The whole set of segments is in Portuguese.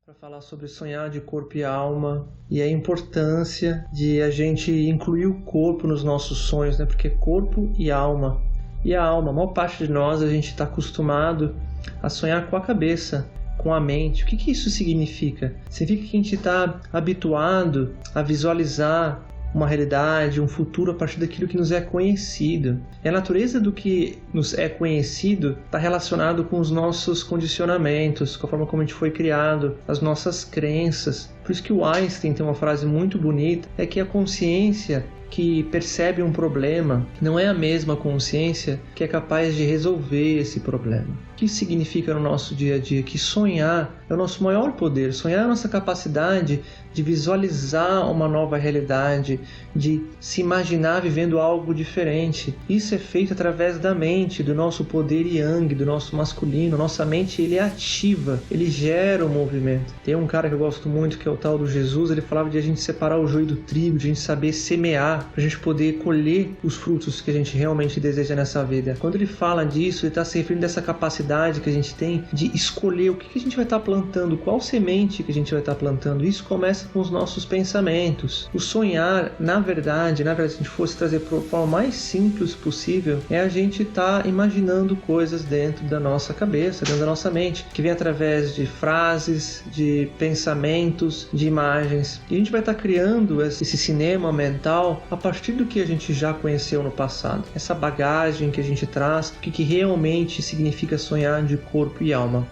para falar sobre sonhar de corpo e alma e a importância de a gente incluir o corpo nos nossos sonhos, né? Porque corpo e alma. E a alma, a maior parte de nós, a gente está acostumado a sonhar com a cabeça, com a mente. O que isso significa? Significa que a gente está habituado a visualizar uma realidade, um futuro a partir daquilo que nos é conhecido. E a natureza do que nos é conhecido está relacionado com os nossos condicionamentos, com a forma como a gente foi criado, as nossas crenças. Por isso que o Einstein tem uma frase muito bonita, é que a consciência que percebe um problema não é a mesma consciência que é capaz de resolver esse problema. O que isso significa no nosso dia a dia? Que sonhar é o nosso maior poder. Sonhar é a nossa capacidade de visualizar uma nova realidade, de se imaginar vivendo algo diferente. Isso é feito através da mente, do nosso poder yang, do nosso masculino. Nossa mente, ele é ativa, ele gera o movimento. Tem um cara que eu gosto muito, que é o tal do Jesus, ele falava de a gente separar o joio do trigo, de a gente saber semear, para a gente poder colher os frutos que a gente realmente deseja nessa vida. Quando ele fala disso, ele está se referindo a essa capacidade que a gente tem de escolher o que a gente vai estar plantando, qual semente que a gente vai estar plantando. Isso começa com os nossos pensamentos. O sonhar, na verdade, se a gente fosse trazer para a forma mais simples possível, é a gente estar imaginando coisas dentro da nossa cabeça, dentro da nossa mente, que vem através de frases, de pensamentos, de imagens. E a gente vai estar criando esse cinema mental a partir do que a gente já conheceu no passado. Essa bagagem que a gente traz, o que realmente significa sonhar de corpo e alma.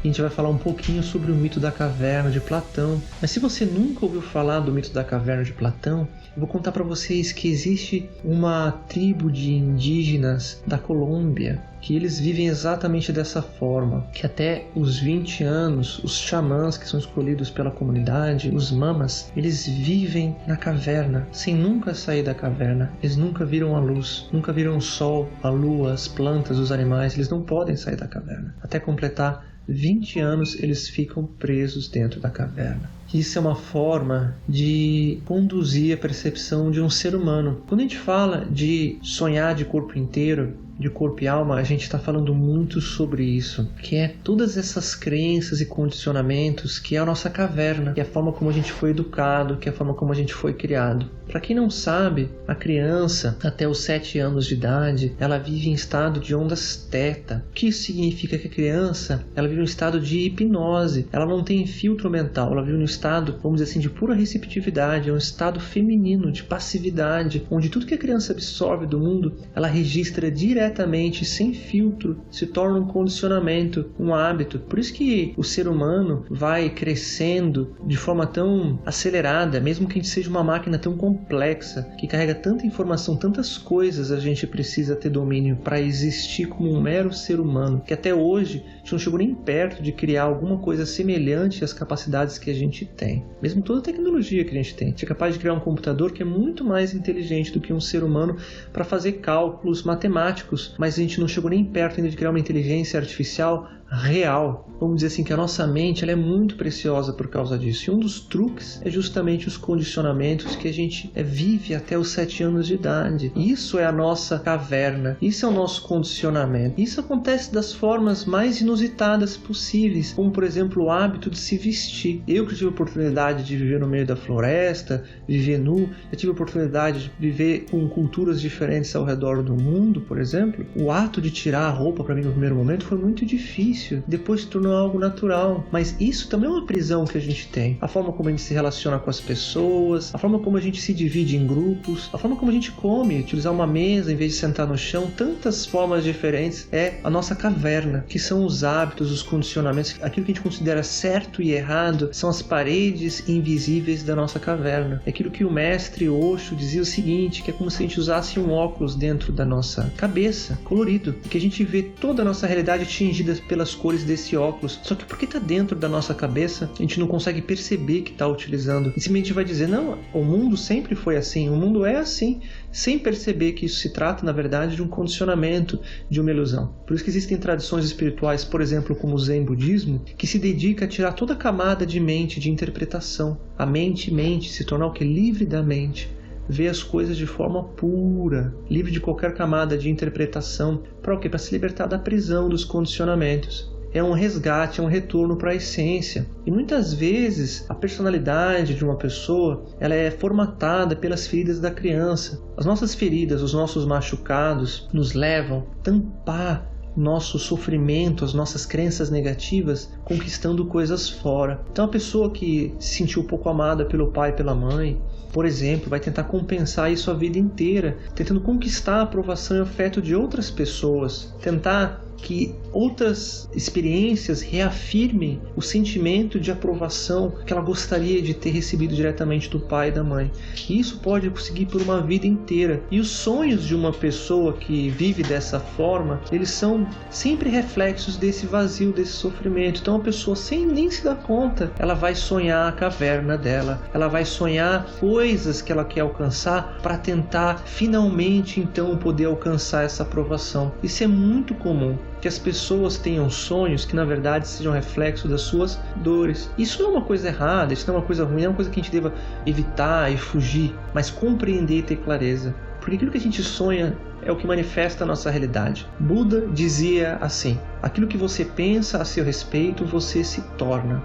A gente vai falar um pouquinho sobre o mito da caverna de Platão. Mas se você nunca ouviu falar do mito da caverna de Platão, eu vou contar para vocês que existe uma tribo de indígenas da Colômbia que eles vivem exatamente dessa forma, que até os 20 anos, os xamãs que são escolhidos pela comunidade, os mamas, eles vivem na caverna, sem nunca sair da caverna. Eles nunca viram a luz, nunca viram o sol, a lua, as plantas, os animais. Eles não podem sair da caverna. Até completar 20 anos, eles ficam presos dentro da caverna. Isso é uma forma de conduzir a percepção de um ser humano. Quando a gente fala de sonhar de corpo inteiro, de corpo e alma, a gente está falando muito sobre isso, que é todas essas crenças e condicionamentos, que é a nossa caverna, que é a forma como a gente foi educado, que é a forma como a gente foi criado. Para quem não sabe, a criança, até os 7 anos de idade, ela vive em estado de ondas teta. O que isso significa? Que a criança, ela vive em um estado de hipnose, ela não tem filtro mental, ela vive num estado, vamos dizer assim, de pura receptividade, é um estado feminino, de passividade, onde tudo que a criança absorve do mundo, ela registra diretamente, sem filtro, se torna um condicionamento, um hábito. Por isso que o ser humano vai crescendo de forma tão acelerada, mesmo que a gente seja uma máquina tão complexa, que carrega tanta informação, tantas coisas a gente precisa ter domínio para existir como um mero ser humano, que até hoje a gente não chegou nem perto de criar alguma coisa semelhante às capacidades que a gente tem. Mesmo toda a tecnologia que a gente é capaz de criar um computador que é muito mais inteligente do que um ser humano para fazer cálculos matemáticos, mas a gente não chegou nem perto ainda de criar uma inteligência artificial real. Vamos dizer assim que a nossa mente, ela é muito preciosa por causa disso. E um dos truques é justamente os condicionamentos que a gente vive até os 7 anos de idade. Isso é a nossa caverna. Isso é o nosso condicionamento. Isso acontece das formas mais inusitadas possíveis, como por exemplo o hábito de se vestir. Eu que tive a oportunidade de viver no meio da floresta, viver nu, eu tive a oportunidade de viver com culturas diferentes ao redor do mundo, por exemplo. O ato de tirar a roupa para mim no primeiro momento foi muito difícil. Depois se tornou algo natural, mas isso também é uma prisão que a gente tem. A forma como a gente se relaciona com as pessoas, a forma como a gente se divide em grupos, a forma como a gente come, utilizar uma mesa em vez de sentar no chão, tantas formas diferentes. É a nossa caverna, que são os hábitos, os condicionamentos, aquilo que a gente considera certo e errado, são as paredes invisíveis da nossa caverna. É aquilo que o mestre Osho dizia o seguinte, que é como se a gente usasse um óculos dentro da nossa cabeça, colorido, que a gente vê toda a nossa realidade tingida pelas cores desse óculos, só que porque está dentro da nossa cabeça, a gente não consegue perceber que está utilizando. E simplesmente vai dizer, não, o mundo sempre foi assim, o mundo é assim, sem perceber que isso se trata, na verdade, de um condicionamento, de uma ilusão. Por isso que existem tradições espirituais, por exemplo, como o Zen Budismo, que se dedica a tirar toda a camada de mente, de interpretação. A mente, se tornar o que? Livre da mente. Ver as coisas de forma pura, livre de qualquer camada de interpretação. Para o quê? Para se libertar da prisão dos condicionamentos. é um resgate, é um retorno para a essência. E muitas vezes a personalidade de uma pessoa, ela é formatada pelas feridas da criança. As nossas feridas, os nossos machucados nos levam a tampar nosso sofrimento, as nossas crenças negativas, conquistando coisas fora. Então a pessoa que se sentiu pouco amada pelo pai e pela mãe, por exemplo, vai tentar compensar isso a vida inteira, tentando conquistar a aprovação e afeto de outras pessoas, tentar que outras experiências reafirmem o sentimento de aprovação que ela gostaria de ter recebido diretamente do pai e da mãe. E isso pode conseguir por uma vida inteira. E os sonhos de uma pessoa que vive dessa forma, eles são sempre reflexos desse vazio, desse sofrimento. Então a pessoa, sem nem se dar conta, ela vai sonhar a caverna dela, ela vai sonhar coisas que ela quer alcançar para tentar finalmente então poder alcançar essa aprovação. Isso é muito comum, que as pessoas tenham sonhos que na verdade sejam reflexo das suas dores. Isso não é uma coisa errada, isso não é uma coisa ruim, é uma coisa que a gente deva evitar e fugir, mas compreender e ter clareza. Porque aquilo que a gente sonha é o que manifesta a nossa realidade. Buda dizia assim: aquilo que você pensa a seu respeito, você se torna.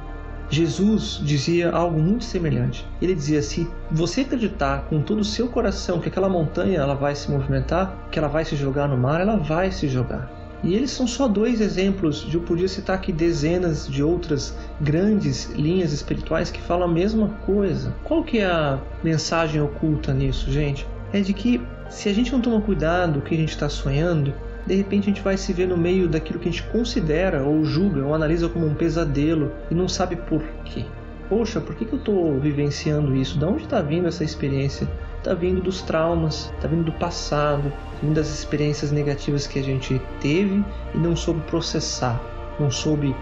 Jesus dizia algo muito semelhante. Ele dizia: se você acreditar com todo o seu coração que aquela montanha ela vai se movimentar, que ela vai se jogar no mar, ela vai se jogar. E eles são só 2 exemplos, eu podia citar aqui dezenas de outras grandes linhas espirituais que falam a mesma coisa. Qual que é a mensagem oculta nisso, gente? É de que se a gente não toma cuidado com o que a gente está sonhando, de repente a gente vai se ver no meio daquilo que a gente considera ou julga ou analisa como um pesadelo e não sabe por quê. Poxa, por que eu estou vivenciando isso? De onde está vindo essa experiência? Está vindo dos traumas, está vindo do passado, vindo das experiências negativas que a gente teve e não soube processar, não soube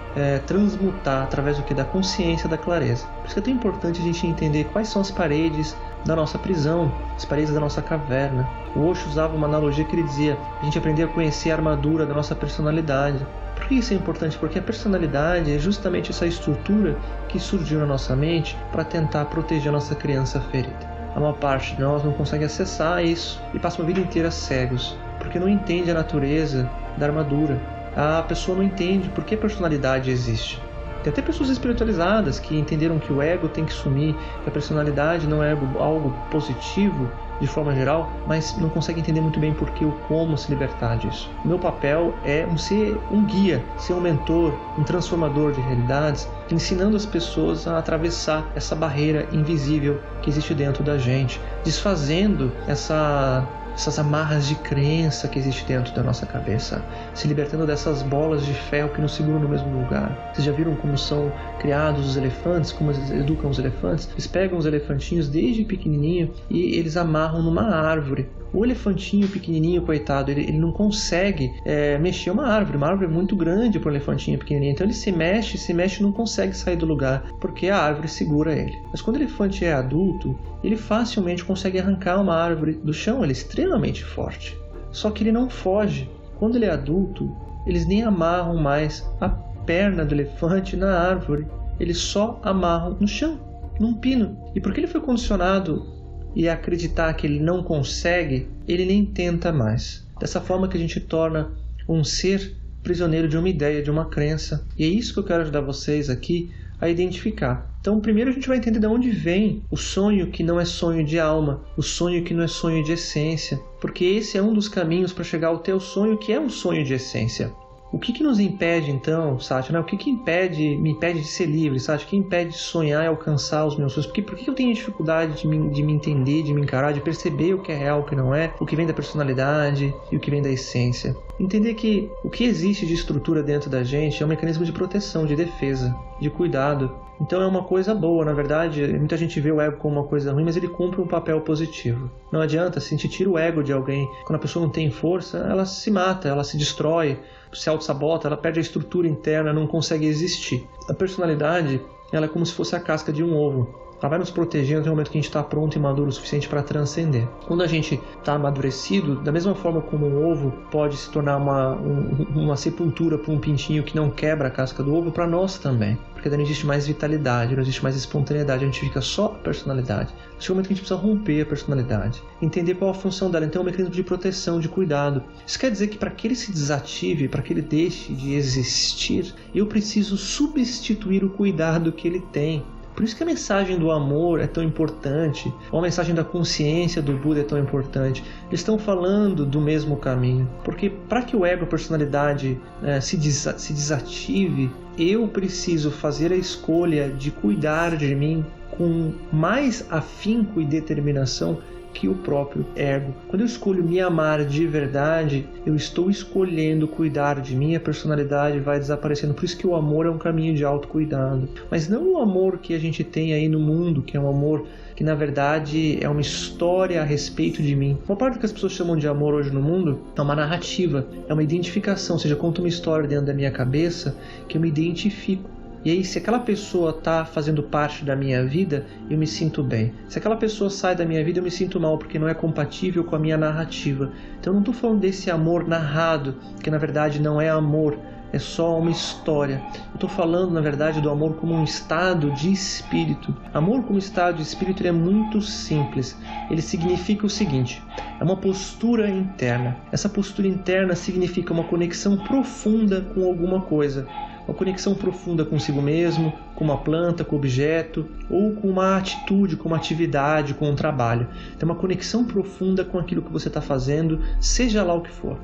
transmutar através do que? Da consciência, da clareza. Por isso que é tão importante a gente entender quais são as paredes da nossa prisão, as paredes da nossa caverna. O Osho usava uma analogia que ele dizia: a gente aprender a conhecer a armadura da nossa personalidade. Por que isso é importante? Porque a personalidade é justamente essa estrutura que surgiu na nossa mente para tentar proteger a nossa criança ferida. A maior parte de nós não consegue acessar isso e passa uma vida inteira cegos, porque não entende a natureza da armadura. A pessoa não entende por que a personalidade existe. Tem até pessoas espiritualizadas que entenderam que o ego tem que sumir, que a personalidade não é algo positivo de forma geral, mas não conseguem entender muito bem por que ou como se libertar disso. O meu papel é ser um guia, ser um mentor, um transformador de realidades, ensinando as pessoas a atravessar essa barreira invisível que existe dentro da gente, desfazendo essas amarras de crença que existe dentro da nossa cabeça, se libertando dessas bolas de ferro que nos seguram no mesmo lugar. Vocês já viram como são criados os elefantes, como eles educam os elefantes? Eles pegam os elefantinhos desde pequenininho e eles amarram numa árvore. O elefantinho pequenininho, coitado, ele não consegue mexer uma árvore é muito grande para o elefantinho pequenininho, então ele se mexe e não consegue sair do lugar, porque a árvore segura ele. Mas quando o elefante é adulto, ele facilmente consegue arrancar uma árvore do chão, ele é extremamente forte. Só que ele não foge. Quando ele é adulto, eles nem amarram mais a perna do elefante na árvore, eles só amarram no chão, num pino. E porque ele foi condicionado e acreditar que ele não consegue, ele nem tenta mais. Dessa forma que a gente torna um ser prisioneiro de uma ideia, de uma crença. E é isso que eu quero ajudar vocês aqui a identificar. Então, primeiro a gente vai entender de onde vem o sonho que não é sonho de alma, o sonho que não é sonho de essência, porque esse é um dos caminhos para chegar ao teu sonho, que é um sonho de essência. O que nos impede então, Sátia? O que me impede de ser livre, Sátia? O que impede de sonhar e alcançar os meus sonhos? Por que eu tenho dificuldade de me entender, de me encarar, de perceber o que é real, o que não é, o que vem da personalidade e o que vem da essência? Entender que o que existe de estrutura dentro da gente é um mecanismo de proteção, de defesa, de cuidado. Então é uma coisa boa, na verdade. Muita gente vê o ego como uma coisa ruim, mas ele cumpre um papel positivo. Não adianta, se a gente tira o ego de alguém, quando a pessoa não tem força, ela se mata, ela se destrói, se auto-sabota, ela perde a estrutura interna, não consegue existir. A personalidade, ela é como se fosse a casca de um ovo. ela vai nos protegendo até o momento que a gente está pronto e maduro o suficiente para transcender. Quando a gente está amadurecido, da mesma forma como um ovo pode se tornar uma sepultura para um pintinho que não quebra a casca do ovo, para nós também. Porque daí não existe mais vitalidade, não existe mais espontaneidade, a gente fica só a personalidade. Chega um momento que a gente precisa romper a personalidade, entender qual a função dela, então é um mecanismo de proteção, de cuidado. Isso quer dizer que para que ele se desative, para que ele deixe de existir, eu preciso substituir o cuidado que ele tem. Por isso que a mensagem do amor é tão importante, ou a mensagem da consciência do Buda é tão importante. Eles estão falando do mesmo caminho. Porque para que o ego, a personalidade, se desative, eu preciso fazer a escolha de cuidar de mim com mais afinco e determinação que o próprio ego. Quando eu escolho me amar de verdade, eu estou escolhendo cuidar de mim, a personalidade vai desaparecendo. Por isso que o amor é um caminho de autocuidado. Mas não o amor que a gente tem aí no mundo, que é um amor que na verdade é uma história a respeito de mim. Uma parte do que as pessoas chamam de amor hoje no mundo é uma narrativa, é uma identificação, ou seja, conta uma história dentro da minha cabeça que eu me identifico. E aí, se aquela pessoa está fazendo parte da minha vida, eu me sinto bem. Se aquela pessoa sai da minha vida, eu me sinto mal, porque não é compatível com a minha narrativa. Então eu não estou falando desse amor narrado, que na verdade não é amor, é só uma história. Eu estou falando, na verdade, do amor como um estado de espírito. Amor como estado de espírito ele é muito simples. Ele significa o seguinte: é uma postura interna. Essa postura interna significa uma conexão profunda com alguma coisa. Uma conexão profunda consigo mesmo, com uma planta, com um objeto, ou com uma atitude, com uma atividade, com um trabalho. Então, uma conexão profunda com aquilo que você está fazendo, seja lá o que for.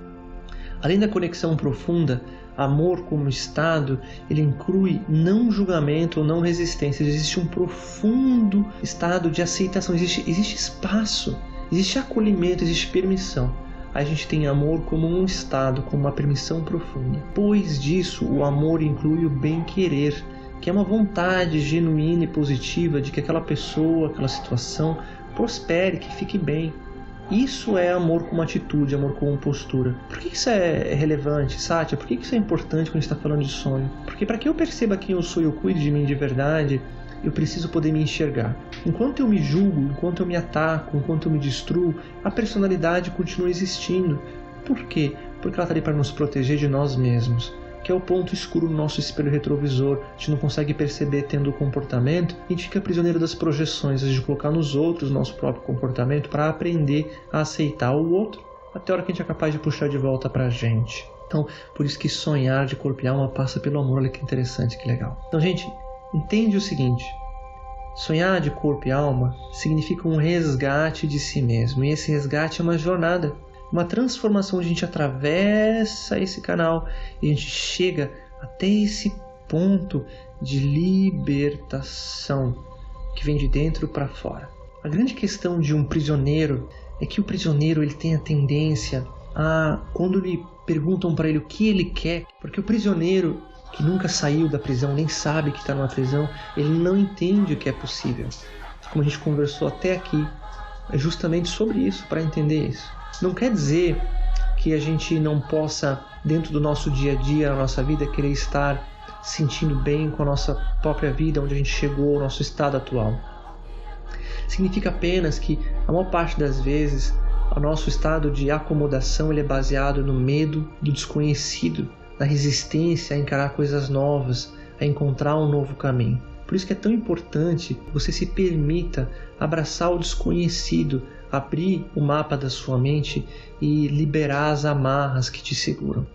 Além da conexão profunda, amor como estado, ele inclui não julgamento ou não resistência. Existe um profundo estado de aceitação, existe espaço, existe acolhimento, existe permissão. A gente tem amor como um estado, como uma permissão profunda. Depois disso, o amor inclui o bem-querer, que é uma vontade genuína e positiva de que aquela pessoa, aquela situação prospere, que fique bem. Isso é amor como atitude, amor como postura. Por que isso é relevante, Satya? Por que isso é importante quando a gente está falando de sonho? Porque para que eu perceba quem eu sou e eu cuide de mim de verdade, eu preciso poder me enxergar. Enquanto eu me julgo, enquanto eu me ataco, enquanto eu me destruo, a personalidade continua existindo. Por quê? Porque ela está ali para nos proteger de nós mesmos, que é o ponto escuro no nosso espelho retrovisor. A gente não consegue perceber tendo o comportamento, a gente fica prisioneiro das projeções, de colocar nos outros o nosso próprio comportamento para aprender a aceitar o outro, até a hora que a gente é capaz de puxar de volta para a gente. Então, por isso que sonhar de corpo e alma passa pelo amor. Olha que interessante, que legal. Então, gente, entende o seguinte: sonhar de corpo e alma significa um resgate de si mesmo. E esse resgate é uma jornada, uma transformação. A gente atravessa esse canal e a gente chega até esse ponto de libertação que vem de dentro para fora. A grande questão de um prisioneiro é que o prisioneiro ele tem a tendência a, quando lhe perguntam para ele o que ele quer, porque o prisioneiro que nunca saiu da prisão, nem sabe que está numa prisão, ele não entende o que é possível. Como a gente conversou até aqui, é justamente sobre isso, para entender isso. Não quer dizer que a gente não possa, dentro do nosso dia a dia, na nossa vida, querer estar sentindo bem com a nossa própria vida, onde a gente chegou, o nosso estado atual. Significa apenas que, a maior parte das vezes, o nosso estado de acomodação ele é baseado no medo do desconhecido, na resistência a encarar coisas novas, a encontrar um novo caminho. Por isso que é tão importante que você se permita abraçar o desconhecido, abrir o mapa da sua mente e liberar as amarras que te seguram.